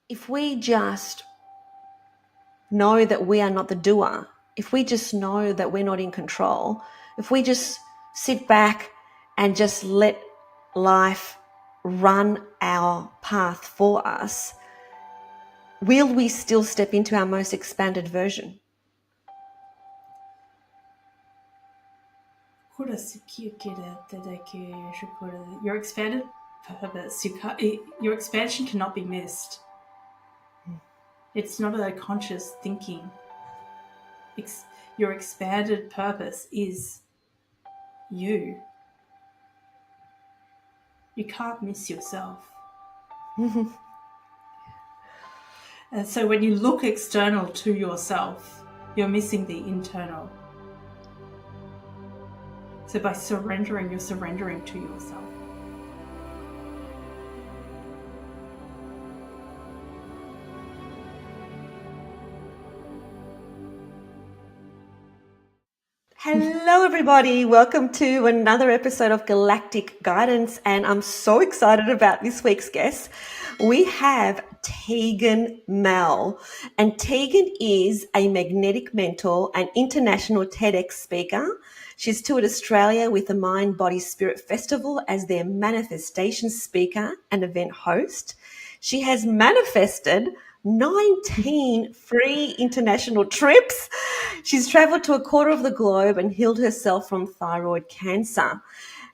if we just know that we are not the doer, if we just know that we're not in control, if we just sit back and just let life run our path for us, will we still step into our most expanded version? Your expanded purpose, your expansion cannot be missed. It's not a conscious thinking. Your expanded purpose is you. You can't miss yourself. And so when you look external to yourself, you're missing the internal. So by surrendering, you're surrendering to yourself. Hello, everybody. Welcome to another episode of Galactic Guidance, and I'm so excited about this week's guest. We have Tegan Mel, and Tegan is a magnetic mentor and international TEDx speaker. She's toured Australia with the Mind, Body, Spirit Festival as their manifestation speaker and event host. She has manifested 19 free international trips. She's traveled to a quarter of the globe and healed herself from thyroid cancer.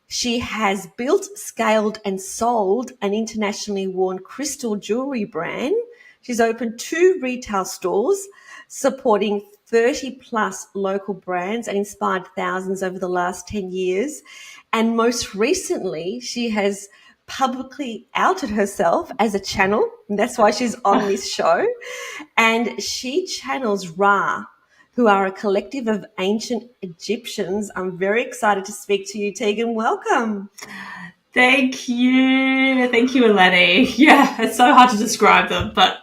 She has built, scaled, and sold an internationally worn crystal jewelry brand. She's opened 2 retail stores, supporting 30 plus local brands and inspired thousands over the last 10 years. And most recently, she has publicly outed herself as a channel, and that's why she's on this show. And she channels Ra, who are a collective of ancient Egyptians. I'm very excited to speak to you, Tegan. Welcome. Thank you, Eleni. Yeah, it's so hard to describe them, but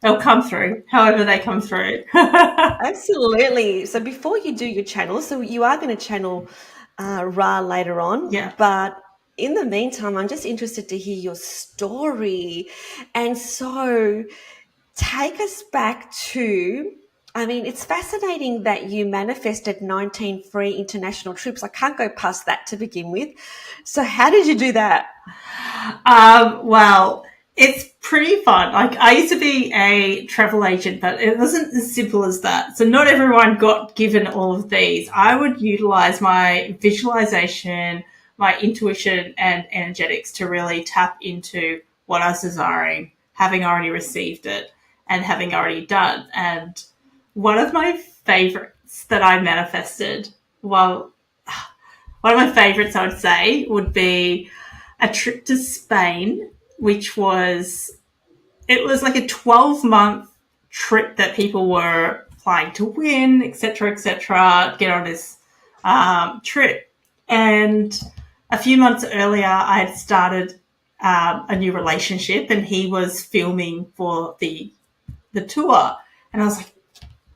they'll come through, however they come through. Absolutely. So before you do your channel, so you are going to channel Ra later on, Yeah. But in the meantime, I'm just interested to hear your story. And so take us back to, I mean, it's fascinating that you manifested 19 free international trips. I can't go past that to begin with. So how did you do that? Well, it's pretty fun. Like, I used to be a travel agent, but it wasn't as simple as that. So not everyone got given all of these. I would utilize my visualization, my intuition, and energetics to really tap into what I was desiring, having already received it and having already done. And one of my favorites that I manifested, well, one of my favorites I would say would be a trip to Spain, which was like a 12-month trip that people were applying to win, etc., get on this trip. And a few months earlier, I had started a new relationship, and he was filming for the tour. And I was like,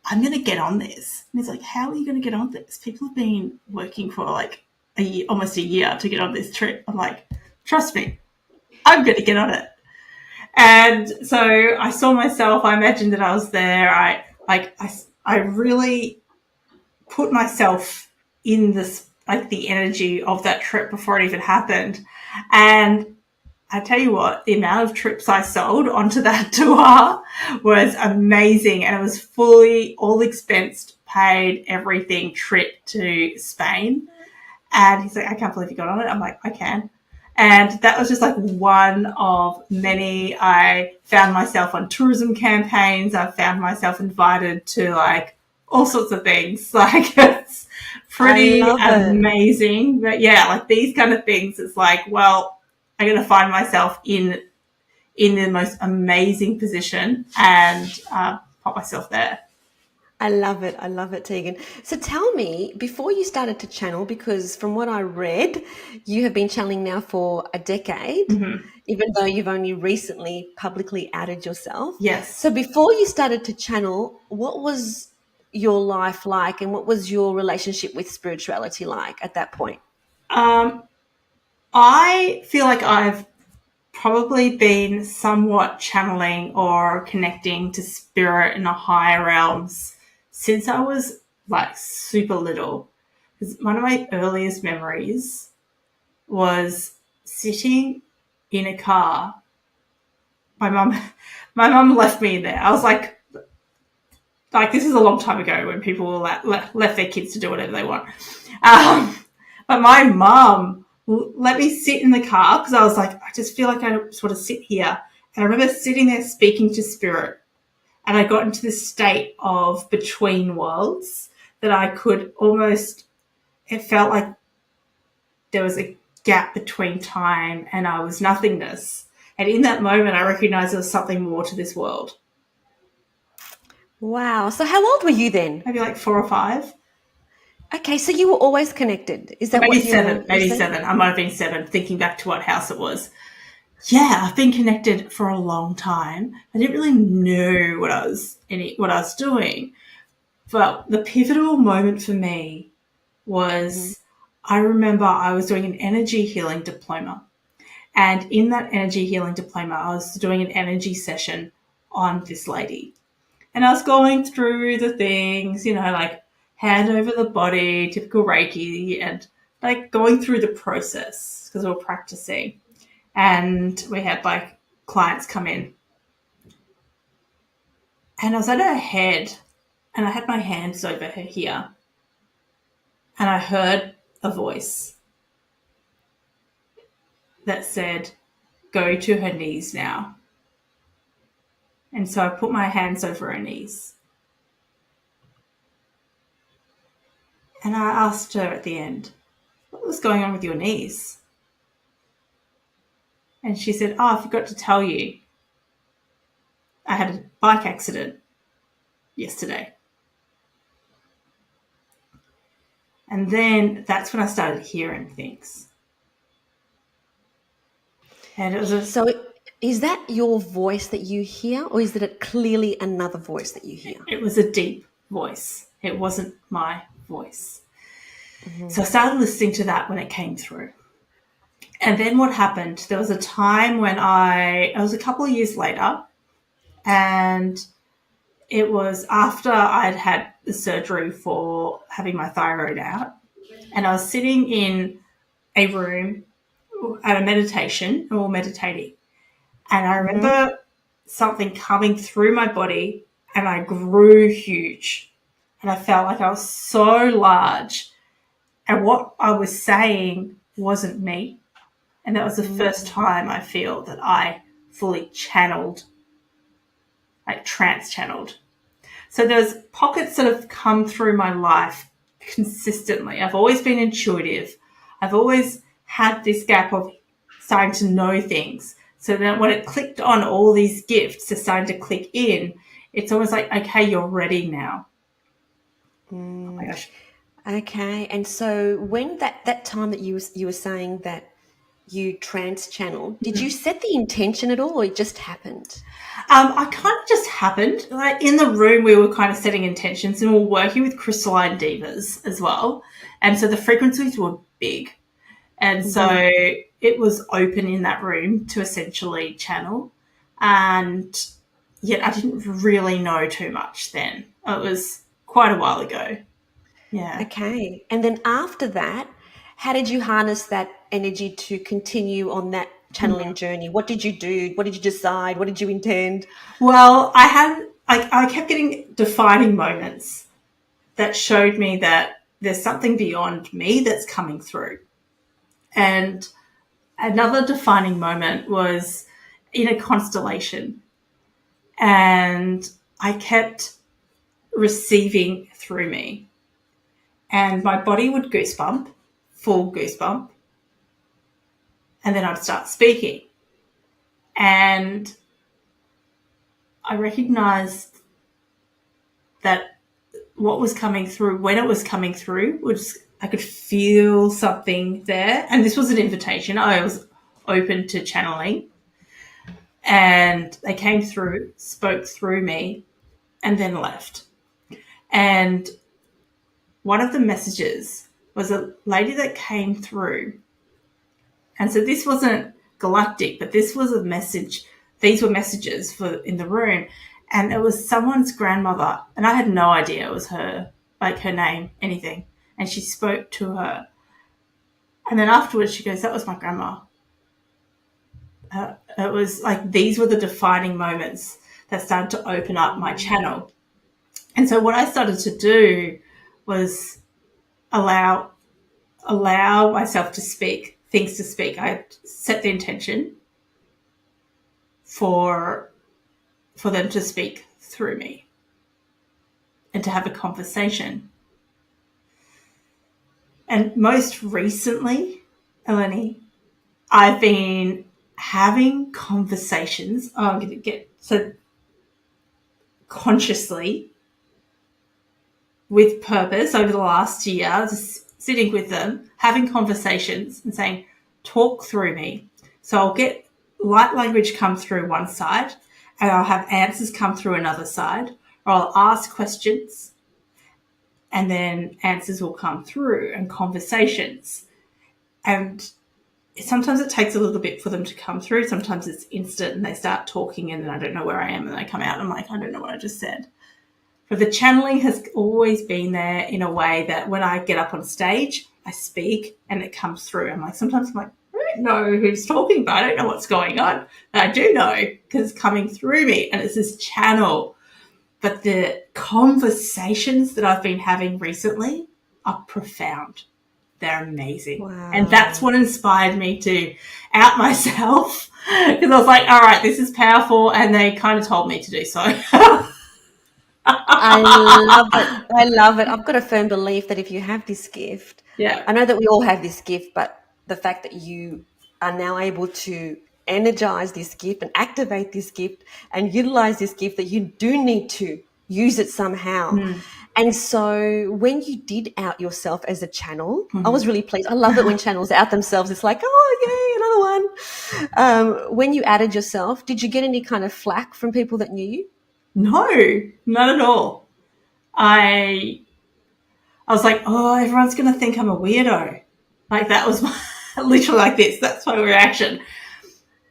I'm going to get on this. And he's like, how are you going to get on this? People have been working for like almost a year to get on this trip. I'm like, trust me, I'm going to get on it. And so I saw myself, I imagined that I was there. I really put myself in this, like the energy of that trip before it even happened. And I tell you what, the amount of trips I sold onto that tour was amazing. And it was fully all expensed, paid, everything trip to Spain. And he's like, I can't believe you got on it. I'm like, I can. And that was just like one of many. I found myself on tourism campaigns. I found myself invited to like all sorts of things. Like, it's pretty amazing. But yeah, like these kind of things, it's like, well, I'm going to find myself in the most amazing position and put myself there. I love it, Tegan. So tell me, before you started to channel, because from what I read, you have been channeling now for a decade, even though you've only recently publicly outed yourself. Yes. So before you started to channel, what was your life like, and what was your relationship with spirituality like at that point? I feel like I've probably been somewhat channeling or connecting to spirit in the higher realms since I was like super little. Because one of my earliest memories was sitting in a car. My mum left me in there. I was like this is a long time ago when people left their kids to do whatever they want. But my mum let me sit in the car because I was like, I just feel like I just want to sit here. And I remember sitting there speaking to spirit, and I got into this state of between worlds that I could almost, it felt like there was a gap between time and I was nothingness. And in that moment, I recognized there was something more to this world. Wow. So how old were you then? Maybe like 4 or 5. Okay, so you were always connected. Is that Maybe what seven. Maybe saying? 7. I might have been 7, thinking back to what house it was. Yeah, I've been connected for a long time. I didn't really know what I was doing. But the pivotal moment for me was I remember I was doing an energy healing diploma. And in that energy healing diploma, I was doing an energy session on this lady. And I was going through the things, like hand over the body, typical Reiki, and like going through the process because we were practicing. And we had like clients come in. And I was at her head and I had my hands over her here. And I heard a voice that said, go to her knees now. And so I put my hands over her knees. And I asked her at the end, what was going on with your knees? And she said, I forgot to tell you. I had a bike accident yesterday. And then that's when I started hearing things. And it was So is that your voice that you hear, or is it clearly another voice that you hear? It was a deep voice. It wasn't my voice. So I started listening to that when it came through. And then what happened, there was a time when it was a couple of years later, and it was after I'd had the surgery for having my thyroid out, and I was sitting in a room at a meditation, and we were meditating. And I remember something coming through my body, and I grew huge. And I felt like I was so large. And what I was saying wasn't me. And that was the first time I feel that I fully channeled, like trance-channeled. So there's pockets that have come through my life consistently. I've always been intuitive. I've always had this gap of starting to know things. So that when it clicked on, all these gifts are starting to click in, it's almost like, okay, you're ready now. Oh my gosh. Okay, and so when that time that you were saying that you trance channeled, did you set the intention at all, or it just happened? I kind of just happened. Like in the room, we were kind of setting intentions, and we were working with crystalline divas as well. And so the frequencies were big. And so it was open in that room to essentially channel. And yet I didn't really know too much then. It was quite a while ago. Yeah. Okay, and then after that, how did you harness that energy to continue on that channeling journey? What did you do? What did you decide? What did you intend? Well, I kept getting defining moments that showed me that there's something beyond me that's coming through. And another defining moment was in a constellation. And I kept receiving through me. And my body would goosebump, full goosebump. And then I'd start speaking. And I recognized that what was coming through, when it was coming through, I could feel something there. And this was an invitation. I was open to channeling. And they came through, spoke through me, and then left. And one of the messages was a lady that came through. And so this wasn't galactic, but this was a message. These were messages for in the room, and it was someone's grandmother, and I had no idea it was her, like her name, anything. And she spoke to her, and then afterwards she goes, "That was my grandma." It was like these were the defining moments that started to open up my channel. And so what I started to do was allow myself to speak, things to speak. I set the intention for them to speak through me and to have a conversation. And most recently, Eleni, I've been having conversations. Oh, I'm going to get so consciously with purpose over the last year, just sitting with them, having conversations and saying, talk through me. So I'll get light language come through one side and I'll have answers come through another side, or I'll ask questions and then answers will come through and conversations. And sometimes it takes a little bit for them to come through. Sometimes it's instant and they start talking and then I don't know where I am and they come out and I'm like, I don't know what I just said. But the channeling has always been there in a way that when I get up on stage, I speak and it comes through. Sometimes I'm like, I don't know who's talking, but I don't know what's going on. But I do know because it's coming through me and it's this channel. But the conversations that I've been having recently are profound. They're amazing. Wow. And that's what inspired me to out myself because I was like, all right, this is powerful. And they kind of told me to do so. I love it. I love it. I've got a firm belief that if you have this gift, Yeah. I know that we all have this gift, but the fact that you are now able to energize this gift and activate this gift and utilize this gift, that you do need to use it somehow. And so when you did out yourself as a channel, I was really pleased. I love it when channels out themselves. It's like, oh, yay, another one. When you added yourself, did you get any kind of flack from people that knew you? No, not at all. I was like, oh, everyone's going to think I'm a weirdo. Like that was literally like this. That's my reaction.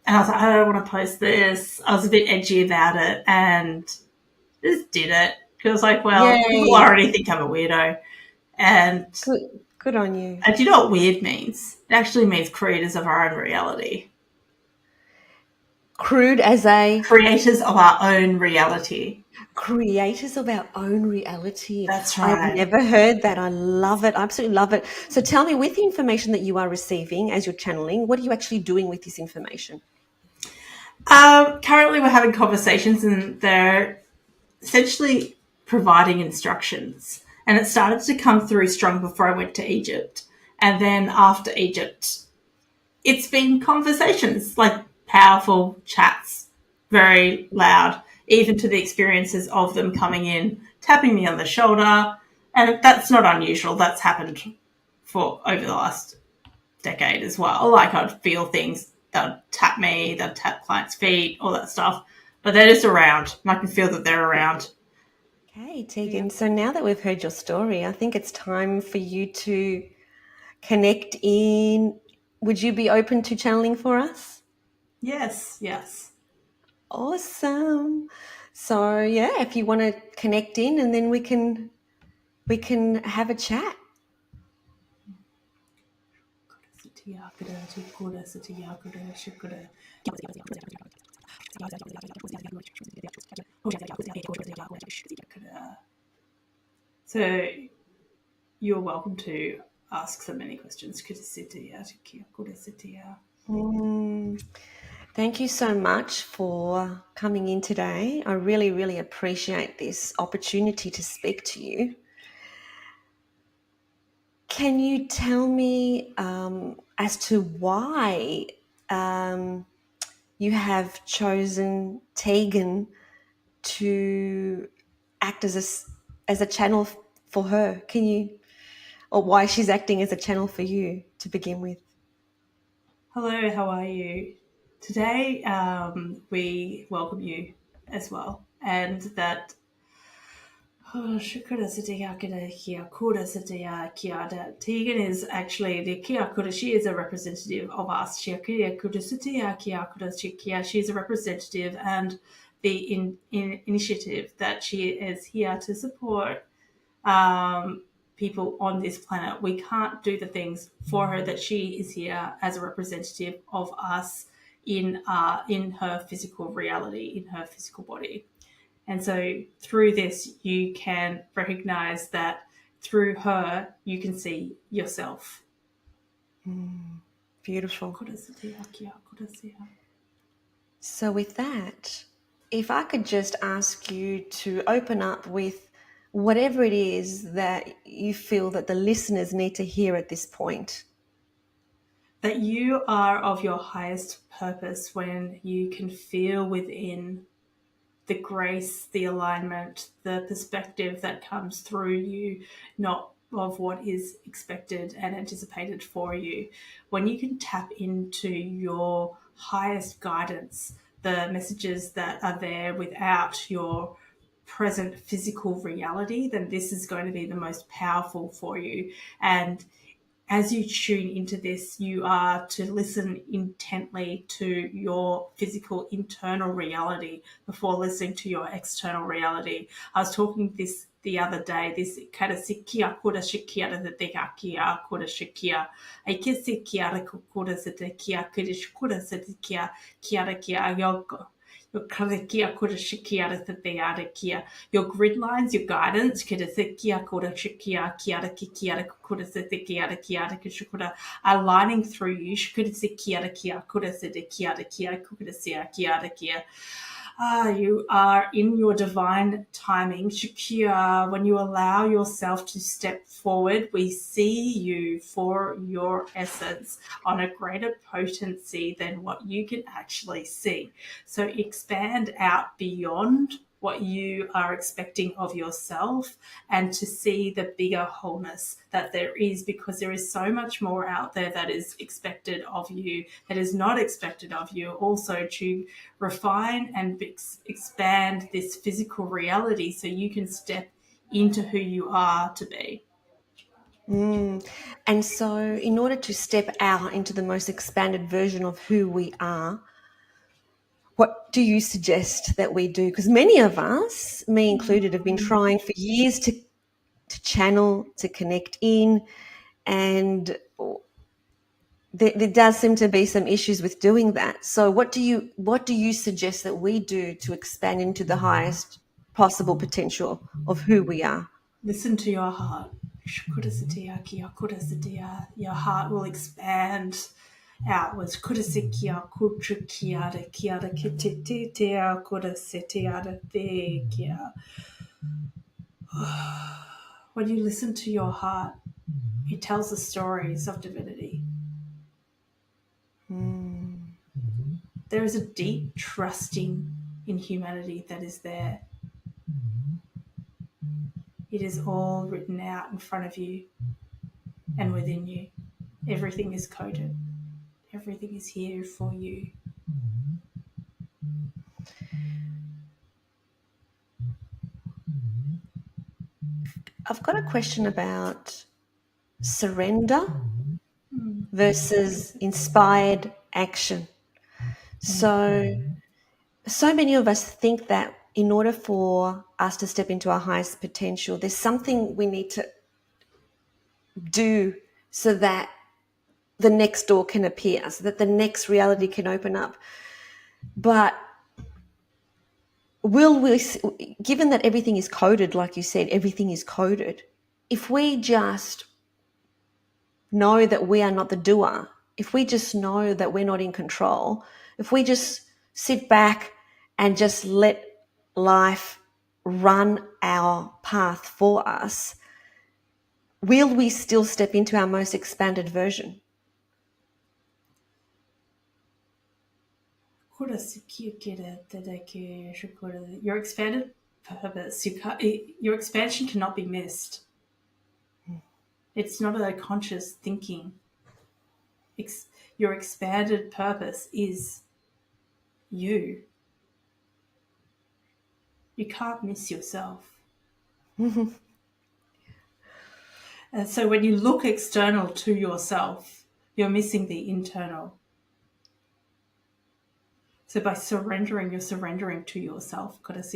And I was like, I don't want to post this. I was a bit edgy about it and just did it. Because I was like, well, Yay. people already think I'm a weirdo. And Good on you. do you know what weird means? It actually means creators of our own reality. Crude as a Creators of our own reality. creators of our own reality. That's right. I've never heard that. I love it. I absolutely love it. So tell me, with the information that you are receiving as you're channeling, what are you actually doing with this information? Currently we're having conversations and they're essentially providing instructions. And it started to come through strong before I went to Egypt. And then after Egypt, it's been conversations, like powerful chats, very loud, even to the experiences of them coming in, tapping me on the shoulder. And that's not unusual. That's happened for over the last decade as well. Like I'd feel things, they'd tap me, they'd tap clients' feet, all that stuff. But they're just around, and I can feel that they're around. Okay, Tegan. So now that we've heard your story, I think it's time for you to connect in. Would you be open to channeling for us? Yes, yes. Awesome. So yeah, if you want to connect in, and then we can have a chat. So you're welcome to ask so many questions. Thank you so much for coming in today. I really, really appreciate this opportunity to speak to you. Can you tell me as to why you have chosen Tegan to act as a channel for her? Can you, or why she's acting as a channel for you to begin with? Hello, how are you? Today we welcome you as well, and that Oh, Tegan is actually the Kiakura. She is a representative of us. She is a representative and the initiative that she is here to support people on this planet. We can't do the things for her that she is here as a representative of us in her physical reality, in her physical body. And so through this, you can recognize that through her, you can see yourself. Beautiful. So with that, if I could just ask you to open up with whatever it is that you feel that the listeners need to hear at this point. That you are of your highest purpose when you can feel within the grace, the alignment, the perspective that comes through you, not of what is expected and anticipated for you. When you can tap into your highest guidance, the messages that are there without your present physical reality, then this is going to be the most powerful for you. And as you tune into this, you are to listen intently to your physical internal reality before listening to your external reality. I was talking this the other day, this kara sikia kura shikia that they kia kura shikia. I kiss kia kura sete kia kirish kura sete kia kia yoko. Your grid lines, your guidance, aligning through you. You are in your divine timing. Shakira, when you allow yourself to step forward, we see you for your essence on a greater potency than what you can actually see. So expand out beyond what you are expecting of yourself and to see the bigger wholeness that there is, because there is so much more out there that is expected of you, that is not expected of you. Also to refine and expand this physical reality so you can step into who you are to be. And so in order to step out into the most expanded version of who we are, what do you suggest that we do? Because many of us, me included, have been trying for years to channel, to connect in, and there does seem to be some issues with doing that. So what do you suggest that we do to expand into the highest possible potential of who we are? Listen to your heart. Your heart will expand outwards. When you listen to your heart, it tells the stories of divinity. There is a deep trusting in humanity that is there. It is all written out in front of you and within you. Everything is coded. Everything is here for you. I've got a question about surrender versus inspired action. So many of us think that in order for us to step into our highest potential, there's something we need to do so that the next door can appear, so that the next reality can open up. But given that everything is coded, like you said, everything is coded, if we just know that we are not the doer, if we just know that we're not in control, if we just sit back and just let life run our path for us, will we still step into our most expanded version? Your expanded purpose, your expansion cannot be missed. It's not a conscious thinking. Your expanded purpose is you. You can't miss yourself. And so when you look external to yourself, you're missing the internal. So by surrendering, you're surrendering to yourself. There's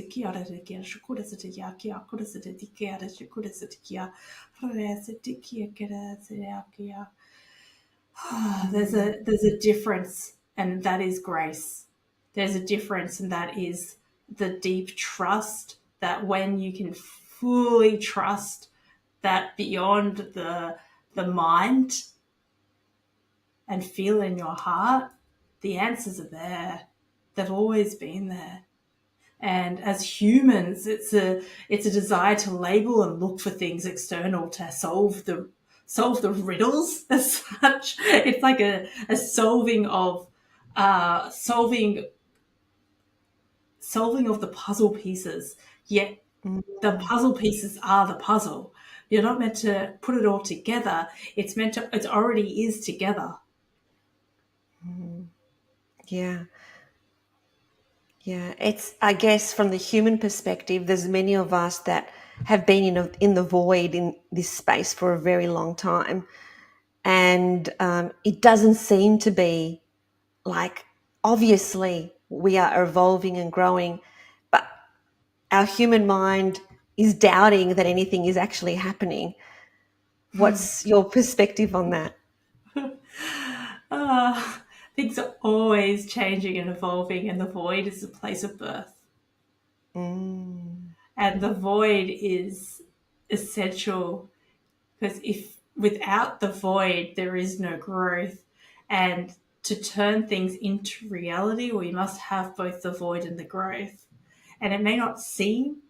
a difference, and that is grace. There's a difference, and that is the deep trust that when you can fully trust that beyond the mind and feel in your heart, the answers are there. They've always been there. And as humans, it's a desire to label and look for things external to solve the riddles as such. It's like a solving of solving of the puzzle pieces. Yet the puzzle pieces are the puzzle. You're not meant to put it all together. It already is together. Yeah. Yeah, it's, I guess, from the human perspective, there's many of us that have been in the void in this space for a very long time. And it doesn't seem to be like, obviously, we are evolving and growing, but our human mind is doubting that anything is actually happening. What's your perspective on that? Things are always changing and evolving, and the void is the place of birth. And the void is essential, because if without the void there is no growth. And to turn things into reality, we must have both the void and the growth. And it may not seem,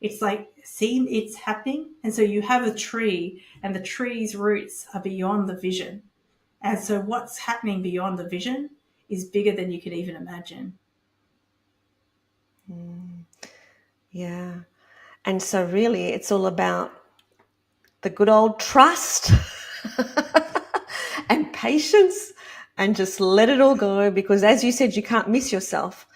it's happening. And so you have a tree, and the tree's roots are beyond the vision. And so what's happening beyond the vision is bigger than you could even imagine. Yeah. And so really it's all about the good old trust and patience, and just let it all go, because as you said, you can't miss yourself.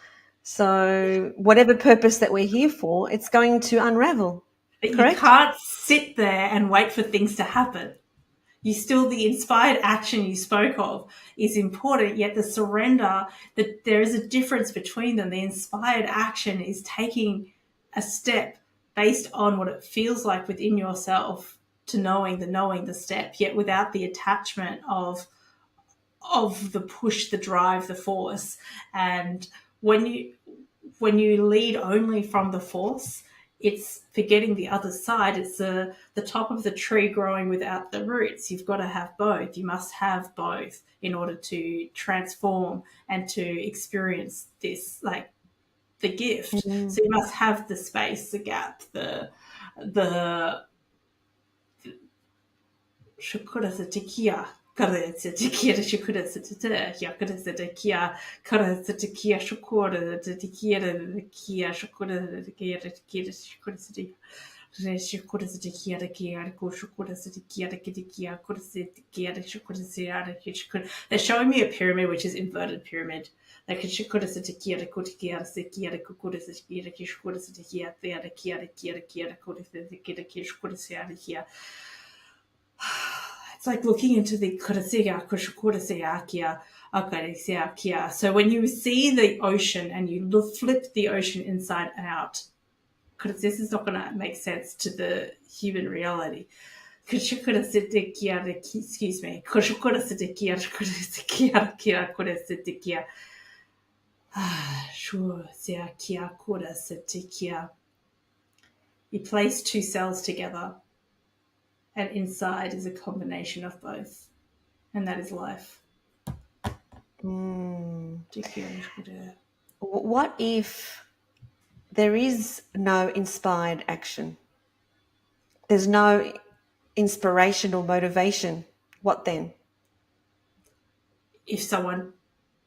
So whatever purpose that we're here for, it's going to unravel. But Correct? you can't sit there and wait for things to happen. The inspired action you spoke of is important, yet the surrender, that there is a difference between them. The inspired action is taking a step based on what it feels like within yourself to knowing the step, yet without the attachment of the push, the drive, the force. And when you lead only from the force, it's forgetting the other side. It's the top of the tree growing without the roots. You've got to have both. You must have both in order to transform and to experience this, like the gift. So you must have the space, the gap, the shukura se tekia. Kare se tekia de shukura se te yakare se tekia kare se tekia shukura de tekia de kia shukura de tekia de shukura se tekia. Shukura se tekia de kia de shukura se tekia de kia kura se tekia de shukura se ara shukura. They're showing me a pyramid, which is inverted pyramid. Like shukura se tekia de kutia se kia de kukura se tekia de shukura se tekia de kia de kia de kia de kura se tekia de shukura se ara kia. It's like looking into the so when you see the ocean and you flip the ocean inside out, because this is not going to make sense to the human reality. Excuse me. You place two cells together, and inside is a combination of both, and that is life. What if there is no inspired action? There's no inspiration or motivation. What then? If someone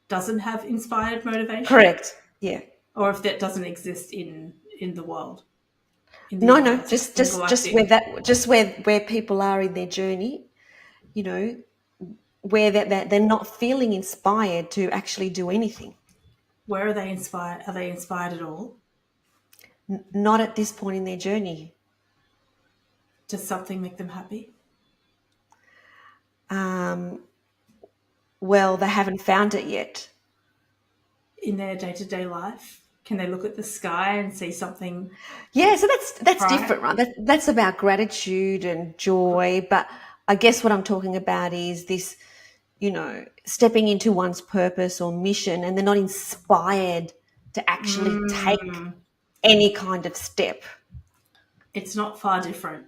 doesn't have inspired motivation? Correct. Yeah. Or if that doesn't exist in the world? No, just where people are in their journey, where they're not feeling inspired to actually do anything. Where are they inspired? Are they inspired at all? Not at this point in their journey. Does something make them happy? Well, they haven't found it yet. In their day-to-day life, can they look at the sky and see something Yeah, so that's bright? different, right? That's about gratitude and joy. But I guess what I'm talking about is this, stepping into one's purpose or mission, and they're not inspired to actually take any kind of step. It's not far different,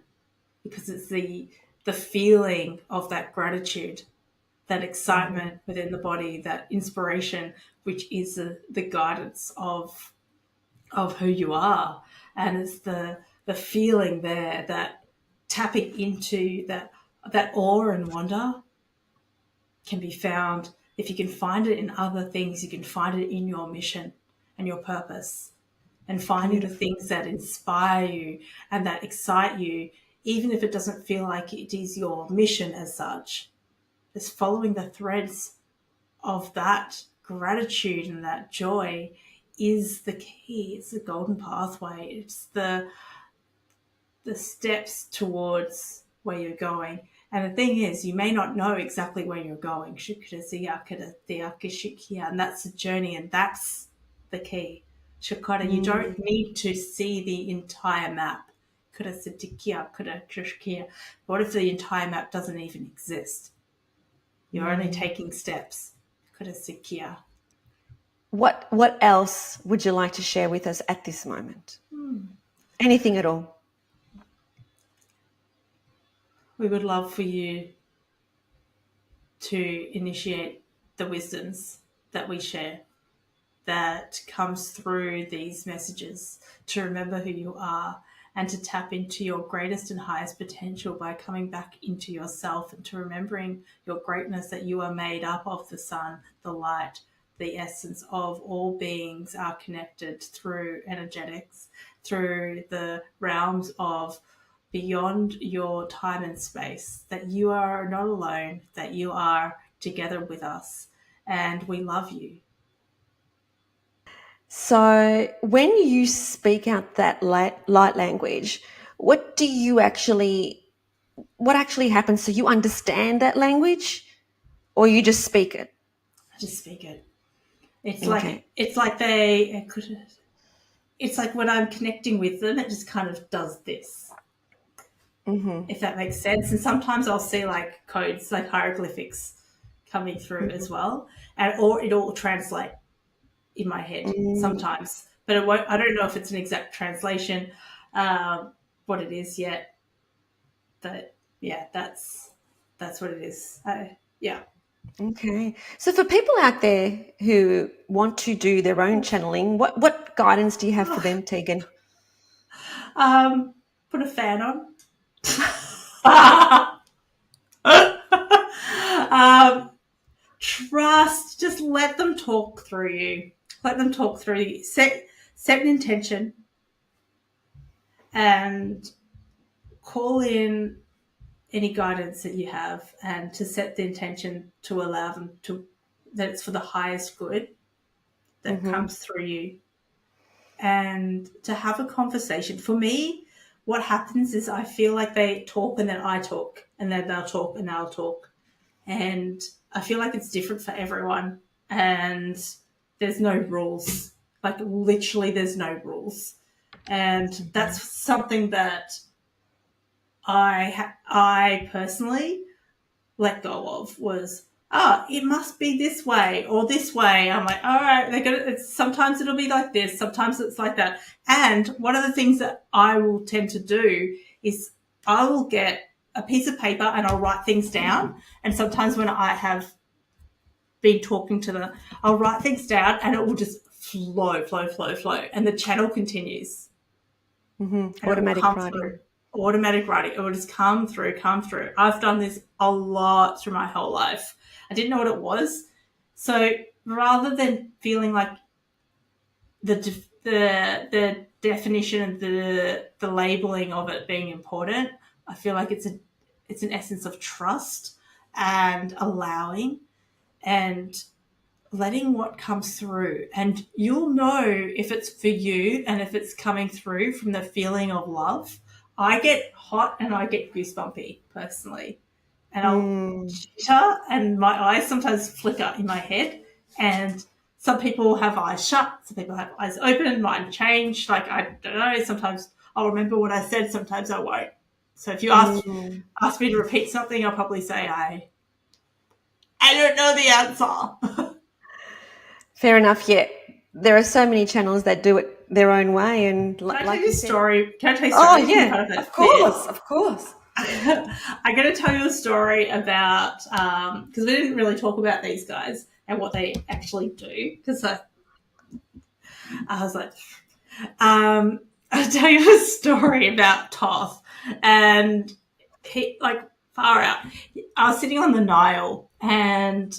because it's the feeling of that gratitude, that excitement within the body, that inspiration, which is the guidance of who you are. And it's the feeling there, that tapping into that awe and wonder can be found. If you can find it in other things, you can find it in your mission and your purpose, and finding the Beautiful. things that inspire you and that excite you, even if it doesn't feel like it is your mission as such. Just following the threads of that gratitude and that joy is the key. It's the golden pathway. It's the steps towards where you're going. And the thing is, you may not know exactly where you're going. And that's the journey, and that's the key. You don't need to see the entire map. What if the entire map doesn't even exist? You're only taking steps. What else would you like to share with us at this moment? Anything at all? We would love for you to initiate the wisdoms that we share, that comes through these messages, to remember who you are and to tap into your greatest and highest potential by coming back into yourself, and to remembering your greatness, that you are made up of the sun, the light, the essence of all beings are connected through energetics, through the realms of beyond your time and space, that you are not alone, that you are together with us, and we love you. So, when you speak out that light language, what actually happens? So you understand that language, or you just speak it? I just speak it. It's Okay. like when I'm connecting with them, it just kind of does this, if that makes sense. And sometimes I'll see like codes, like hieroglyphics coming through as well, or it all translate in my head sometimes, but it won't. I don't know if it's an exact translation, what it is yet. But yeah, that's what it is. Yeah. Okay. So for people out there who want to do their own channeling, what guidance do you have for them, Tegan? Put a fan on. Trust. Just let them talk through you. Let them talk through you. Set an intention and call in any guidance that you have, and to set the intention to allow them to, that it's for the highest good that comes through you, and to have a conversation. For me, what happens is I feel like they talk and then I talk, and then they'll talk and they'll talk. And I feel like it's different for everyone, and there's no rules. Like literally there's no rules. And that's something that I personally let go of, was, it must be this way or this way. I'm like, all right, sometimes it'll be like this, sometimes it's like that. And one of the things that I will tend to do is I will get a piece of paper and I'll write things down. And sometimes when I have been talking to them, I'll write things down and it will just flow. And the channel continues. And Automatic it will come writing. through. Automatic writing. It will just come through. I've done this a lot through my whole life. I didn't know what it was. So rather than feeling like the definition and the labeling of it being important, I feel like it's an essence of trust and allowing and letting what comes through. And you'll know if it's for you and if it's coming through from the feeling of love. I get hot and I get goosebumpy personally. And I'll jitter and my eyes sometimes flicker in my head. And some people have eyes shut, some people have eyes open, mine change. Like, I don't know, sometimes I'll remember what I said, sometimes I won't. So if you ask me to repeat something, I'll probably say I don't know the answer. Fair enough. Yeah, there are so many channels that do it their own way, and Can I like tell you a story? Can I tell you a oh story? yeah, of course. I'm going to tell you a story about because we didn't really talk about these guys and what they actually do. Because I was like, I'll tell you a story about Toth, and he like far out. I was sitting on the Nile and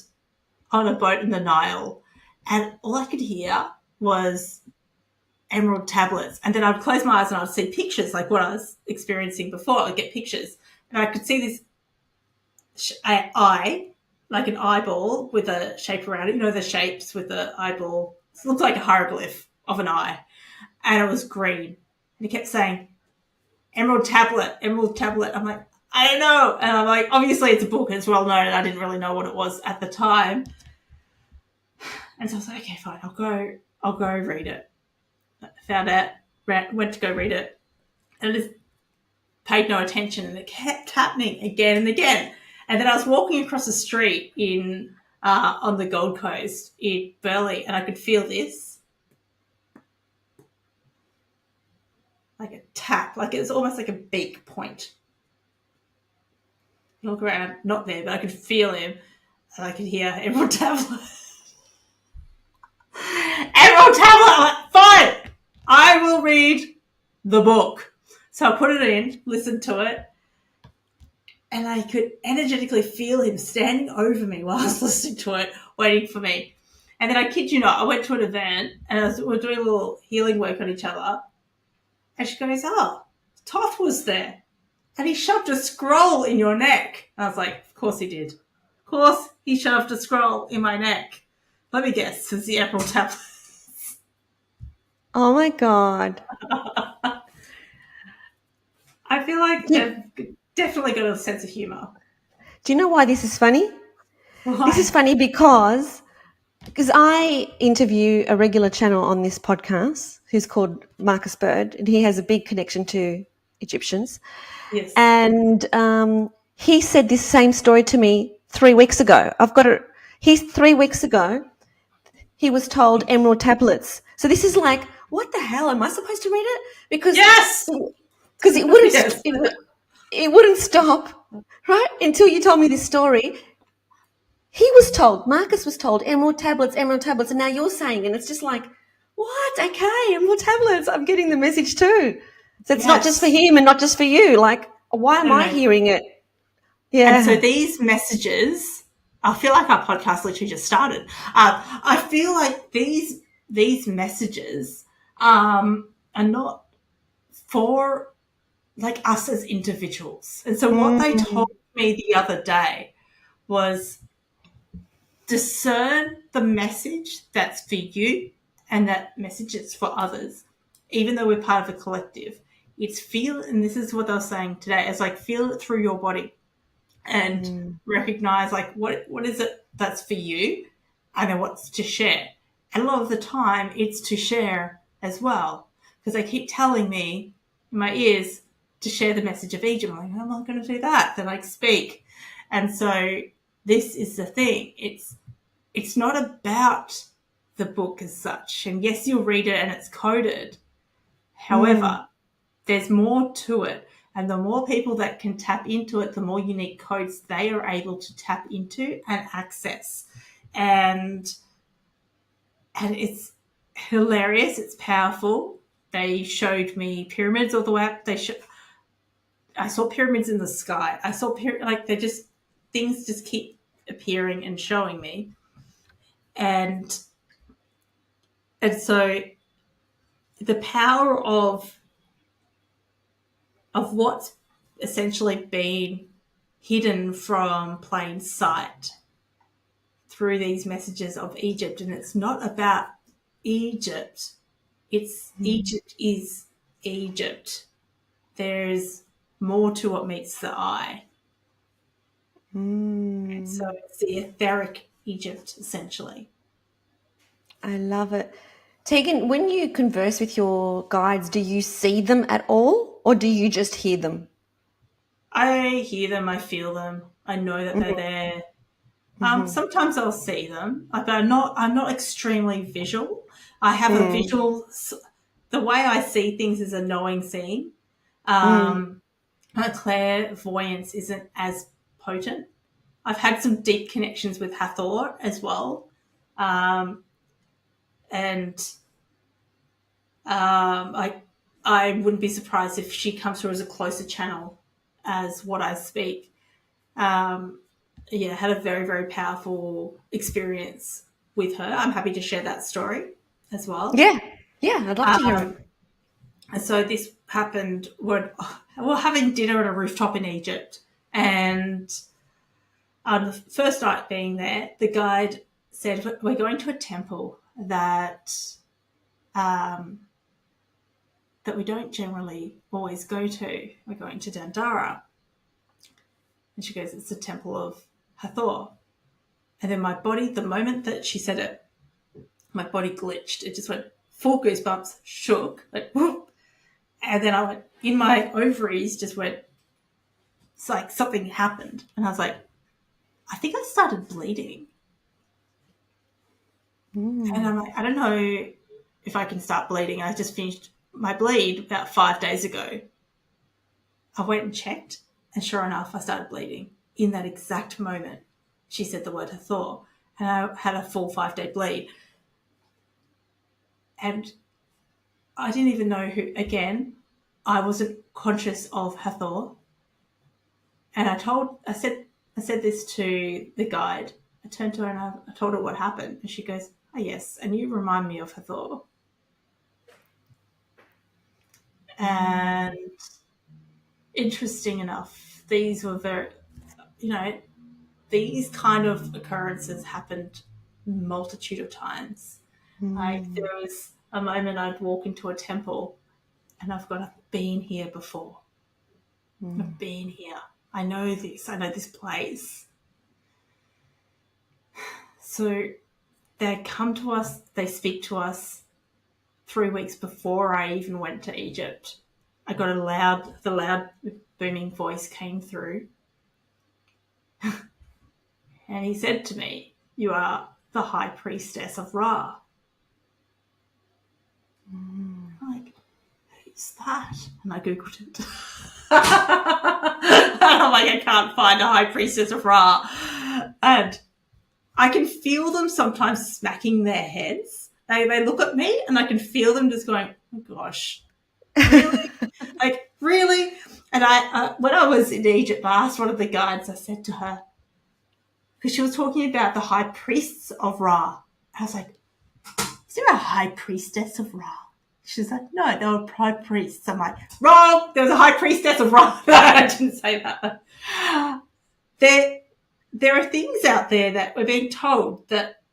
on a boat in the Nile, and all I could hear was emerald tablets. And then I'd close my eyes and I'd see pictures, like what I was experiencing before. I'd get pictures. And I could see this eye, like an eyeball with a shape around it. You know, the shapes with the eyeball. It looked like a hieroglyph of an eye. And it was green. And he kept saying, emerald tablet, emerald tablet. I'm like, I don't know. And I'm like, obviously it's a book. It's well known. And I didn't really know what it was at the time. And so I was like, okay, fine. I'll go read it. Found out, went to go read it, and I just paid no attention, and it kept happening again and again. And then I was walking across the street in on the Gold Coast in Burleigh, and I could feel this, like a tap, like it was almost like a beak point. You look around, not there, but I could feel him, and I could hear Emerald Tablet. Emerald Tablet! I'm like, fine! I will read the book. So I put it in, listened to it, and I could energetically feel him standing over me while I was listening to it, waiting for me. And then I kid you not, I went to an event and we were doing a little healing work on each other. And she goes, oh, Toth was there. And he shoved a scroll in your neck. And I was like, of course he did. Of course he shoved a scroll in my neck. Let me guess, it's the Emerald Tablet. Oh my God. I feel like they've definitely got a sense of humour. Do you know why this is funny? Why? This is funny because I interview a regular channel on this podcast who's called Marcus Bird, and he has a big connection to Egyptians. Yes. And he said this same story to me 3 weeks ago. I've got it. 3 weeks ago, he was told emerald tablets. So this is like, what the hell? Am I supposed to read it? Because it wouldn't. Yes. It wouldn't stop, right? Until you told me this story. He was told, Marcus was told, emerald tablets, and now you're saying, and it's just like, what? Okay, emerald tablets. I'm getting the message too. So it's not just for him and not just for you. Like, why am I hearing it? Yeah. And so these messages, I feel like our podcast literally just started. I feel like these messages are not for like us as individuals. And so what they told me the other day was discern the message that's for you and that message is for others, even though we're part of a collective. It's feel, and this is what I was saying today, it's like feel it through your body and recognize like what is it that's for you and then what's to share. And a lot of the time it's to share as well, because they keep telling me in my ears to share the message of Egypt. I'm like, I'm not going to do that. Then like speak. And so this is the thing. It's not about the book as such. And yes, you'll read it and it's coded. However, there's more to it. And the more people that can tap into it, the more unique codes they are able to tap into and access. And it's hilarious. It's powerful. They showed me pyramids all the way up. I saw pyramids in the sky. I saw things just keep appearing and showing me. And so the power of what's essentially been hidden from plain sight through these messages of Egypt. And it's not about Egypt. It's Egypt is Egypt. there's more to what meets the eye. And so it's the etheric Egypt, essentially. I love it. Tegan, when you converse with your guides, do you see them at all or do you just hear them? I hear them, I feel them, I know that they're there. Sometimes I'll see them, but I'm not extremely visual. I have a visual. The way I see things is a knowing seeing. My clairvoyance isn't as potent. I've had some deep connections with Hathor as well, and I wouldn't be surprised if she comes through as a closer channel as what I speak. Had a very, very powerful experience with her. I'm happy to share that story as well. Yeah, I'd love to hear it. And so this happened when we're having dinner at a rooftop in Egypt, and on the first night being there, the guide said, we're going to a temple that we don't generally always go to. We're going to Dandara. And she goes, it's the temple of Hathor. And then my body, the moment that she said it, my body glitched. It just went full goosebumps, shook, like whoop. And then I went, in my ovaries just went, it's like something happened. And I was like, I think I started bleeding. And I'm like, I don't know if I can start bleeding. I just finished my bleed about 5 days ago. I went and checked, and sure enough, I started bleeding in that exact moment. She said the word Hathor, and I had a full 5-day bleed. And I didn't even know who, again, I wasn't conscious of Hathor. And I said this to the guide. I turned to her and I told her what happened. And she goes, oh, yes, and you remind me of Hathor. And interesting enough, these were very, these kind of occurrences happened multitude of times. Like there was a moment I'd walk into a temple and I've been here before. I've been here. I know this place. So they come to us, they speak to us 3 weeks before I even went to Egypt. I got the loud booming voice came through. And he said to me, you are the high priestess of Ra. I'm like, who's that? And I Googled it. And I'm like, I can't find a high priestess of Ra. And I can feel them sometimes smacking their heads. They look at me and I can feel them just going, oh gosh, really? Like, really? And I, when I was in Egypt, I asked one of the guides, I said to her, because she was talking about the high priests of Ra. I was like, is there a high priestess of Ra? She's like, no, they were high priests. I'm like, wrong, there was a high priestess of Ra. I didn't say that. There are things out there that we're being told that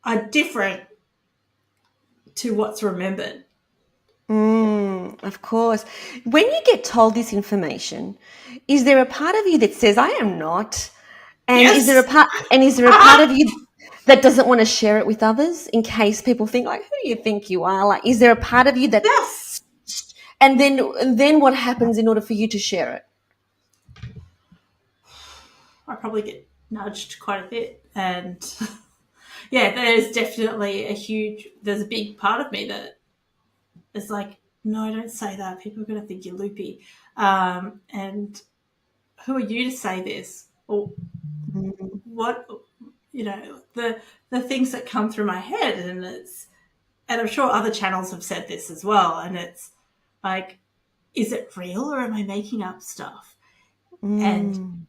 are different to what's remembered. Of course. When you get told this information, is there a part of you that says, I am not? And Yes. is there a part of you that doesn't want to share it with others in case people think, like, who do you think you are? Like, is there a part of you that Yes. And then what happens in order for you to share it? I probably get nudged quite a bit. And yeah, there's definitely there's a big part of me that is like, no, don't say that. People are going to think you're loopy. And who are you to say this? Or what, the things that come through my head. And I'm sure other channels have said this as well. And it's like, is it real or am I making up stuff? And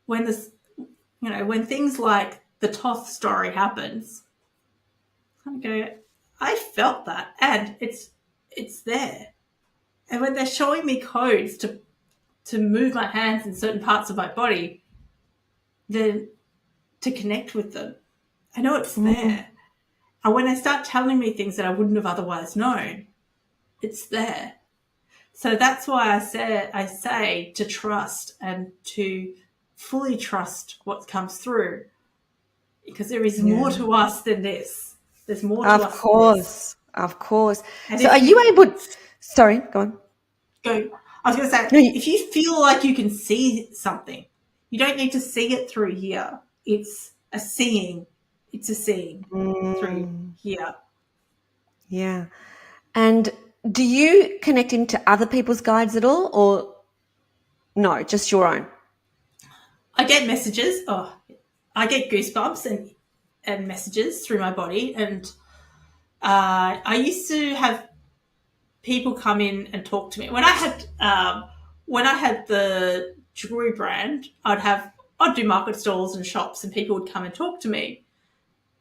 when things like the Toth story happens, I go, I felt that, and it's there. And when they're showing me codes to move my hands in certain parts of my body, then to connect with them, I know it's there. And when they start telling me things that I wouldn't have otherwise known, It's there. So that's why I say to trust and to fully trust what comes through, because there is more to us than this. There's more to Of us than this. course. Of course. And So if are you you able, sorry, go on. go, I was going to say, No, if you feel like you can see something, you don't need to see it through here. It's a seeing. It's a seeing through here. yeah. And do you connect into other people's guides at all, or no, just your own? I get messages. Oh, I get goosebumps and messages through my body. And I used to have people come in and talk to me when I had the jewelry brand. I'd do market stalls and shops, and people would come and talk to me,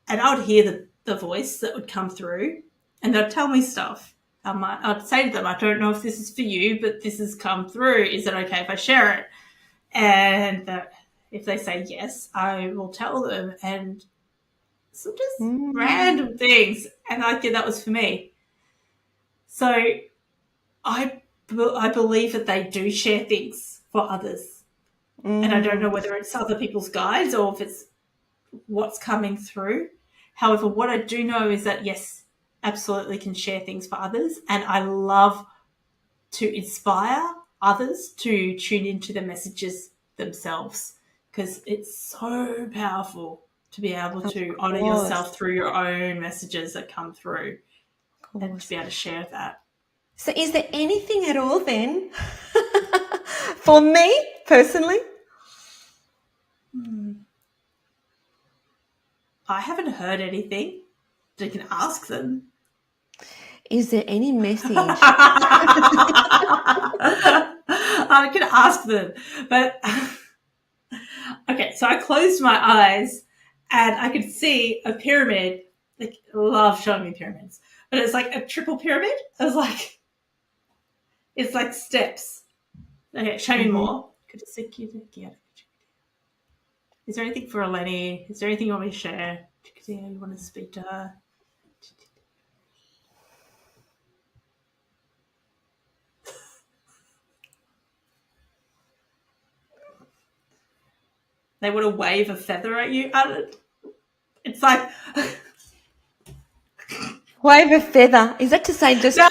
and I would hear the voice that would come through, and they'd tell me stuff. I'd say to them, I don't know if this is for you, but this has come through. Is it okay if I share it? And if they say yes, I will tell them, and so just random things. And I think that was for me. So I believe that they do share things for others. And I don't know whether it's other people's guides or if it's what's coming through. However, what I do know is that, yes, absolutely can share things for others. And I love to inspire others to tune into the messages themselves, because it's so powerful to be able to honor yourself through your own messages that come through and to be able to share that. So is there anything at all then for me personally? I haven't heard anything. You can ask them. Is there any message? I can ask them. But okay, so I closed my eyes and I could see a pyramid. Like, I love showing me pyramids, but it's like a triple pyramid. It's like steps. Okay, show me more. Is there anything for Eleni? Is there anything you want me to share? You want to speak to her? They want to wave a feather at you. It's like Wave a feather. Is that to say just no.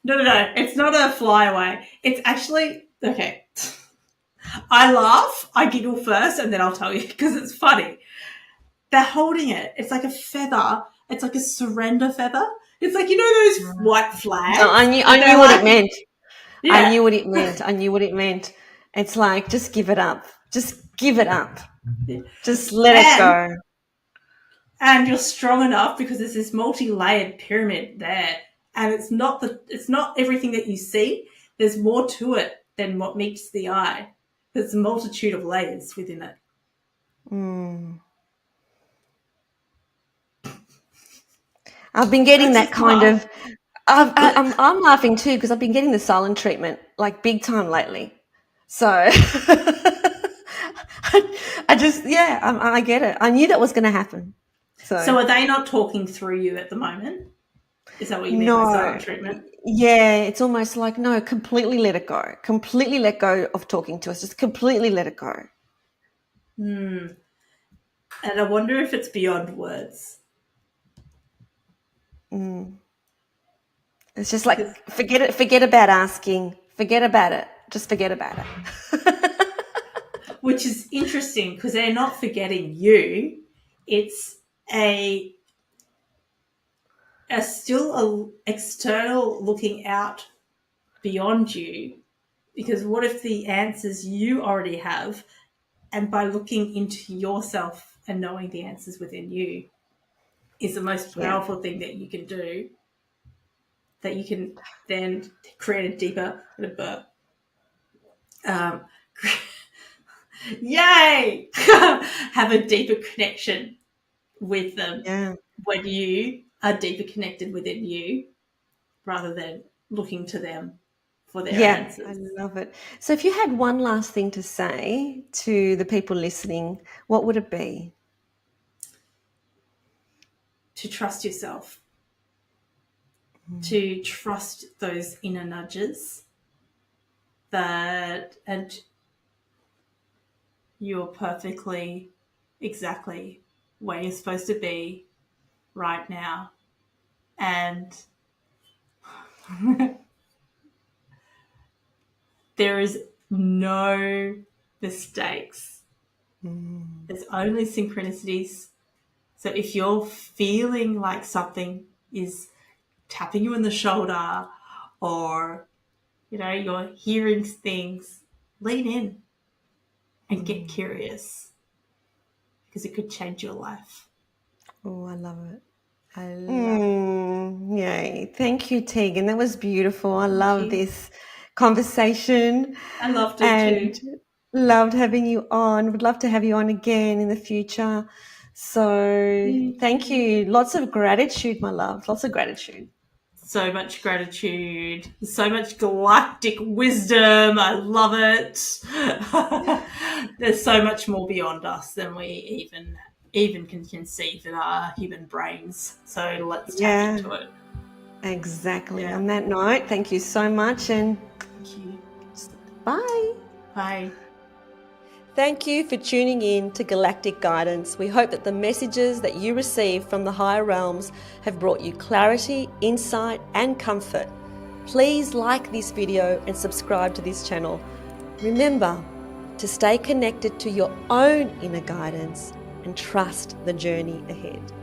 It's not a flyaway. It's actually okay. I laugh, I giggle first, and then I'll tell you because it's funny. They're holding it. It's like a feather. It's like a surrender feather. It's like, you know those white flags? No, I knew what it meant. Yeah. I knew what it meant. It's like, just give it up. Just give it up. Just let it go. And you're strong enough because there's this multi-layered pyramid there. And it's not everything that you see. There's more to it than what meets the eye. There's a multitude of layers within it. I've been getting that kind of. I'm laughing too because I've been getting the silent treatment like big time lately. So I get it. I knew that was going to happen. So are they not talking through you at the moment? Is that what you mean by silent treatment? Yeah, it's almost like, no, completely let it go. Completely let go of talking to us. Just completely let it go. And I wonder if it's beyond words. It's just like, forget about asking. Forget about it. Just forget about it. Which is interesting because they're not forgetting you. It's still external looking out beyond you, because what if the answers you already have, and by looking into yourself and knowing the answers within you is the most powerful thing that you can do, that you can then create a deeper yay have a deeper connection with them when you are deeper connected within you rather than looking to them for their answers. I love it. So if you had one last thing to say to the people listening, what would it be? To trust yourself. to trust those inner nudges and you're perfectly exactly where you're supposed to be right now. And there is no mistakes. There's only synchronicities. So if you're feeling like something is tapping you on the shoulder or, you're hearing things, lean in and get curious because it could change your life. Oh, I love it. Yay. Thank you, Tegan. That was beautiful. I love this conversation. I loved it and too. loved having you on. Would love to have you on again in the future. So thank you. Lots of gratitude, my love. Lots of gratitude. So much gratitude, so much galactic wisdom. I love it. There's so much more beyond us than we even can conceive in our human brains. So let's tap into it. Exactly. On that note, thank you so much and thank you. Bye. Bye. Thank you for tuning in to Galactic Guidance. We hope that the messages that you receive from the higher realms have brought you clarity, insight, and comfort. Please like this video and subscribe to this channel. Remember to stay connected to your own inner guidance and trust the journey ahead.